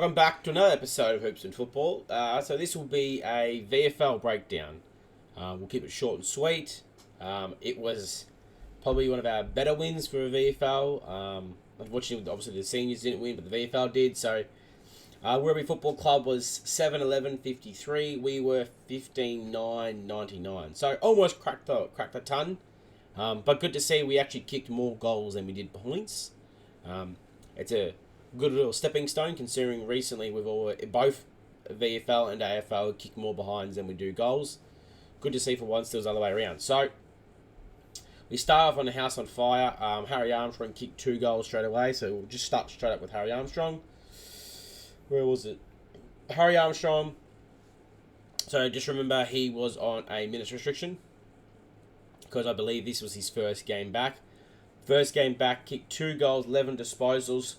Welcome back to another episode of Hoops and Football. So this will be a VFL breakdown. We'll keep it short and sweet. It was probably one of our better wins for a VFL. Unfortunately, obviously the seniors didn't win, but the VFL did. So Werribee Football Club was 7-11-53. We were 15-9-99. So almost cracked the ton. But good to see we actually kicked more goals than we did points. It's a good little stepping stone considering recently we've both VFL and AFL kick more behinds than we do goals. Good to see for once there was the other way around. So we start off on the house on fire. Harry Armstrong kicked 2 goals straight away, so we'll just start straight up with Harry Armstrong. Where was it? Harry Armstrong. So just remember he was on a minutes restriction because I believe this was his first game back. First game back, kicked 2 goals, 11 disposals.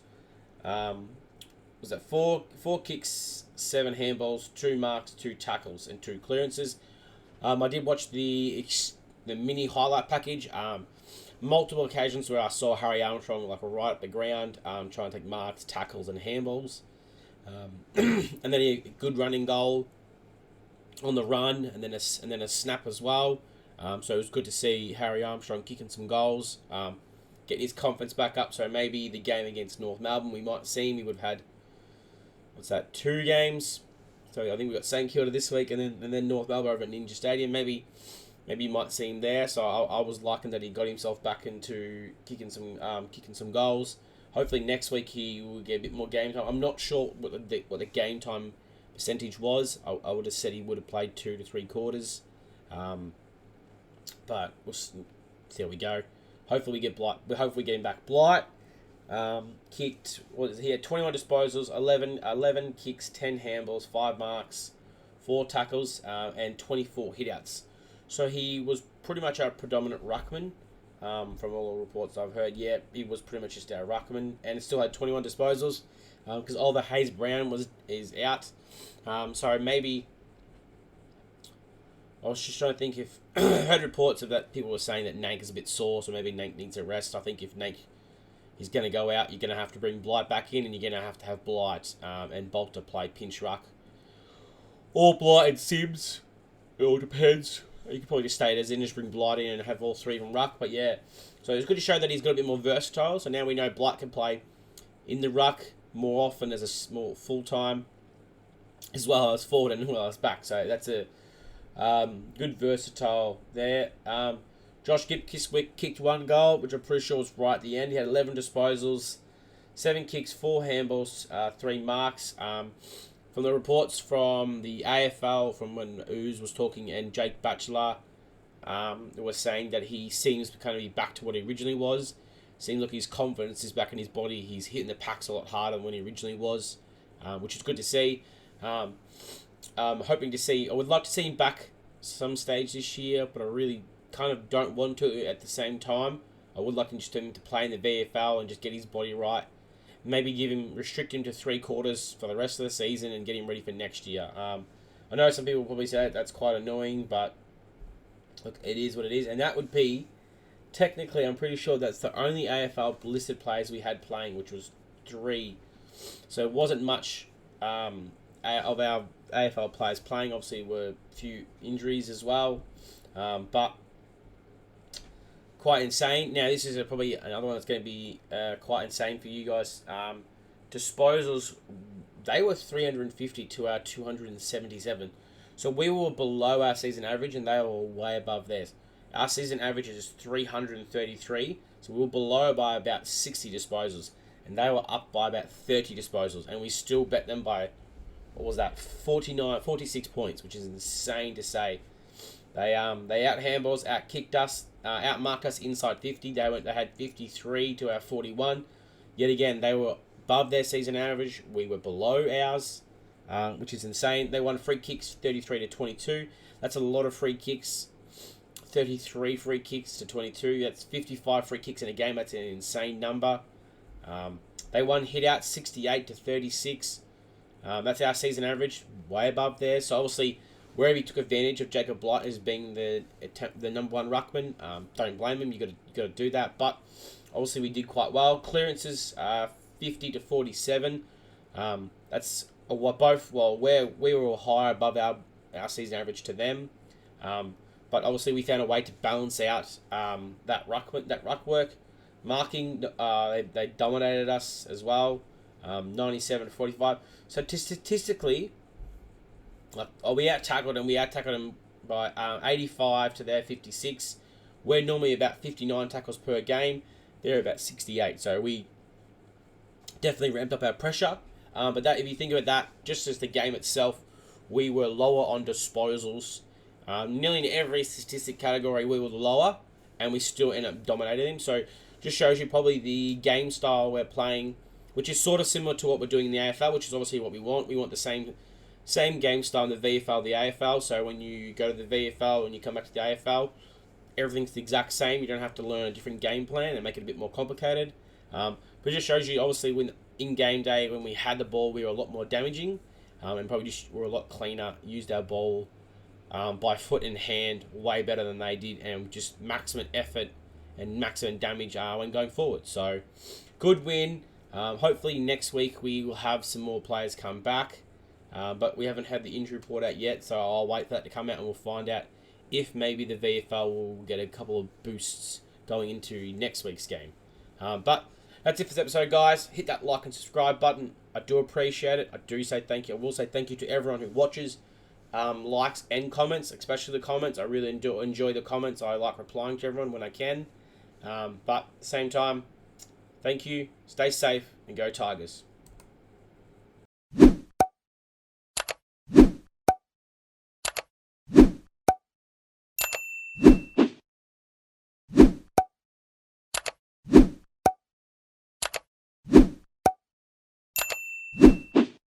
Was that 4 kicks, 7 handballs, 2 marks, 2 tackles, and 2 clearances. I did watch the mini highlight package. Multiple occasions where I saw Harry Armstrong right up the ground, trying to take marks, tackles, and handballs. And then a good running goal on the run, and then a snap as well. So it was good to see Harry Armstrong kicking some goals. Getting his confidence back up, so maybe the game against North Melbourne we might see him. He would have had 2 games. So I think we got St Kilda this week, and then North Melbourne over at Ninja Stadium. Maybe you might see him there. So I was liking that he got himself back into kicking some goals. Hopefully next week he will get a bit more game time. I'm not sure what the game time percentage was. I would have said he would have played 2 to 3 quarters, but we'll see how we go. Hopefully we get Blight. Hopefully we get him back. Blight kicked. He had 21 disposals, 11 kicks, 10 handballs, 5 marks, 4 tackles, and 24 hitouts. So he was pretty much our predominant ruckman. From all the reports I've heard, yeah, he was pretty much just our ruckman, and still had 21 disposals because Oliver Hayes Brown is out. So maybe. I was just trying to think if I heard reports of that people were saying that Nank is a bit sore, so maybe Nank needs a rest. I think if Nank is going to go out, you're going to have to bring Blight back in, and you're going to have Blight and Bolter play pinch ruck. Or Blight and Sims. It all depends. You could probably just stay as in, just bring Blight in and have all 3 of them ruck. But yeah, so it's good to show that he's got a bit more versatile. So now we know Blight can play in the ruck more often as a small full-time, as well as forward and as well as back. So that's a good versatile there. Josh Gipkiswick kicked 1 goal, which I'm pretty sure was right at the end. He had 11 disposals, 7 kicks, 4 handballs, 3 marks. From the reports from the AFL, from when Ooze was talking and Jake Batchelor was saying that he seems to kind of be back to what he originally was. Seems like his confidence is back in his body. He's hitting the packs a lot harder than when he originally was, which is good to see. Hoping to see. I would like to see him back some stage this year, but I really kind of don't want to at the same time. I would like him to play in the VFL and just get his body right. Maybe restrict him to 3 quarters for the rest of the season and get him ready for next year. I know some people probably say that's quite annoying, but look, it is what it is. And that would be, technically, I'm pretty sure that's the only AFL listed players we had playing, which was 3. So it wasn't much of our AFL players playing. Obviously, were a few injuries as well, but quite insane. Now, this is probably another one that's going to be quite insane for you guys. Disposals, they were 350 to our 277. So we were below our season average, and they were way above theirs. Our season average is 333, so we were below by about 60 disposals, and they were up by about 30 disposals, and we still bet them by, what was that, 46 points, which is insane to say. They out handballs, out kicked us, out marked us inside 50. They had 53 to our 41. Yet again, they were above their season average. We were below ours, which is insane. They won free kicks 33 to 22. That's a lot of free kicks. 33 free kicks to 22. That's 55 free kicks in a game. That's an insane number. They won hit out 68 to 36. That's our season average, way above there. So obviously, wherever he took advantage of Jacob Blight as being the number 1 ruckman, don't blame him. You got to do that. But obviously, we did quite well. Clearances 50 to 47. That's what both. Well, we were higher above our season average to them, but obviously we found a way to balance out that ruck work. Marking, they dominated us as well, 97-45. So statistically, we out tackled them by 85 to their 56. We're normally about 59 tackles per game. They're about 68. So we definitely ramped up our pressure. But that, if you think about that, just as the game itself, we were lower on disposals. Nearly in every statistic category, we were lower, and we still end up dominating them. So just shows you probably the game style we're playing, which is sort of similar to what we're doing in the AFL, which is obviously what we want. We want the same game style in the VFL, the AFL. So when you go to the VFL and you come back to the AFL, everything's the exact same. You don't have to learn a different game plan and make it a bit more complicated. But it just shows you, obviously, when in game day, when we had the ball, we were a lot more damaging, and probably just were a lot cleaner, used our ball by foot and hand way better than they did, and just maximum effort and maximum damage when going forward. So, good win. Hopefully next week we will have some more players come back, but we haven't had the injury report out yet, so I'll wait for that to come out and we'll find out if maybe the VFL will get a couple of boosts going into next week's game. But that's it for this episode, guys. Hit that like and subscribe button. I do appreciate it. I do say thank you. I will say thank you to everyone who watches, likes and comments, especially the comments. I really enjoy the comments. I like replying to everyone when I can. But at the same time, thank you. Stay safe and go Tigers.